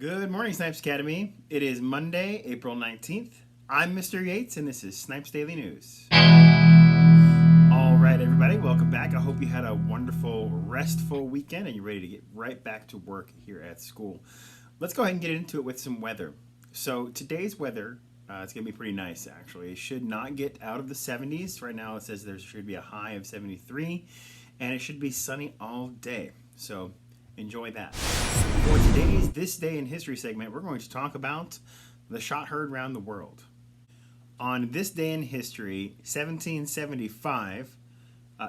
Good morning, Snipes Academy. It is Monday, April 19th. I'm Mr. Yates, and this is Snipes Daily News. All right, everybody, welcome back. I hope you had a wonderful, restful weekend and you're ready to get right back to work here at school. Let's go ahead and get into it with some weather. So today's weather, it's going to be pretty nice, actually. It should not get out of the 70s. Right now it says there should be a high of 73, and it should be sunny all day. So enjoy that. For today's This Day in History segment, we're going to talk about the shot heard around the world. On this day in history, 1775,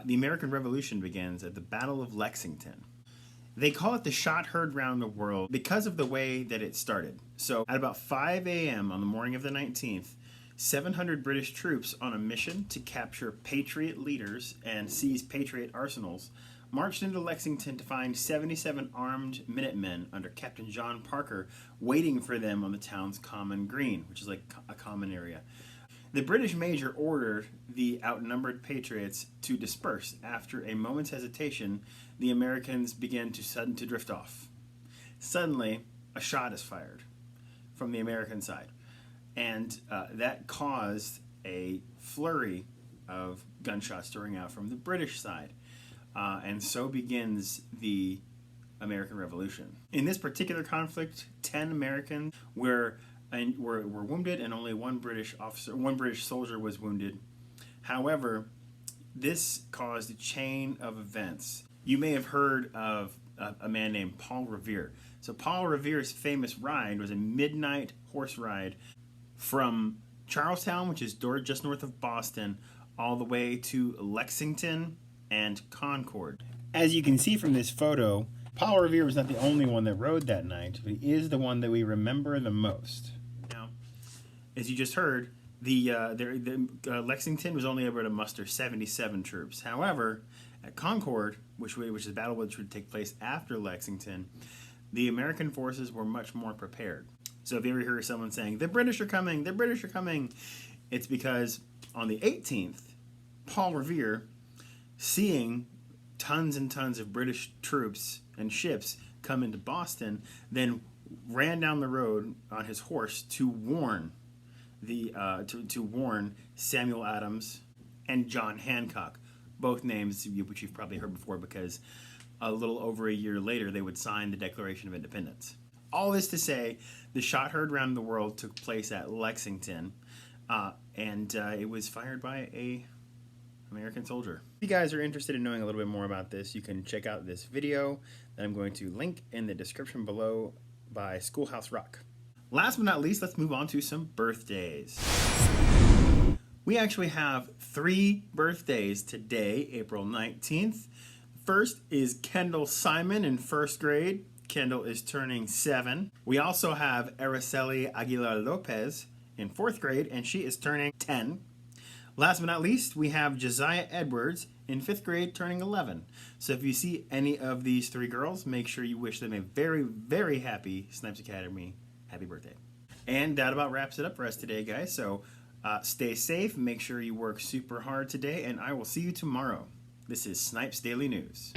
the American Revolution begins at the Battle of Lexington. They call it the shot heard round the world because of the way that it started. So at about 5 a.m. on the morning of the 19th, 700 British troops on a mission to capture Patriot leaders and seize Patriot arsenals marched into Lexington to find 77 armed Minutemen under Captain John Parker waiting for them on the town's common green, which is like a common area. The British major ordered the outnumbered Patriots to disperse. After a moment's hesitation, the Americans began to drift off. Suddenly, a shot is fired from the American side, and that caused a flurry of gunshots to ring out from the British side. And so begins the American Revolution. In this particular conflict, 10 Americans were wounded, and only one British soldier was wounded. However, this caused a chain of events. You may have heard of a man named Paul Revere. So Paul Revere's famous ride was a midnight horse ride from Charlestown, which is just north of Boston, all the way to Lexington and Concord. As you can see from this photo, Paul Revere was not the only one that rode that night, but he is the one that we remember the most. Now, as you just heard, Lexington was only able to muster 77 troops. However, at Concord, which is the battle which would take place after Lexington, the American forces were much more prepared. So if you ever hear someone saying, "The British are coming, the British are coming," it's because on the 18th, Paul Revere, seeing tons and tons of British troops and ships come into Boston, then ran down the road on his horse to warn Samuel Adams and John Hancock, both names which you've probably heard before because a little over a year later they would sign the Declaration of Independence. All this to say, the shot heard around the world took place at Lexington, and it was fired by a American soldier. If you guys are interested in knowing a little bit more about this, you can check out this video that I'm going to link in the description below by Schoolhouse Rock. Last but not least, let's move on to some birthdays. We actually have 3 birthdays today, April 19th. First is Kendall Simon in 1st grade. Kendall is turning 7. We also have Araceli Aguilar Lopez in 4th grade, and she is turning 10. Last but not least, we have Josiah Edwards in 5th grade turning 11. So if you see any of these 3 girls, make sure you wish them a very, very happy Snipes Academy happy birthday. And that about wraps it up for us today, guys. So stay safe, make sure you work super hard today, and I will see you tomorrow. This is Snipes Daily News.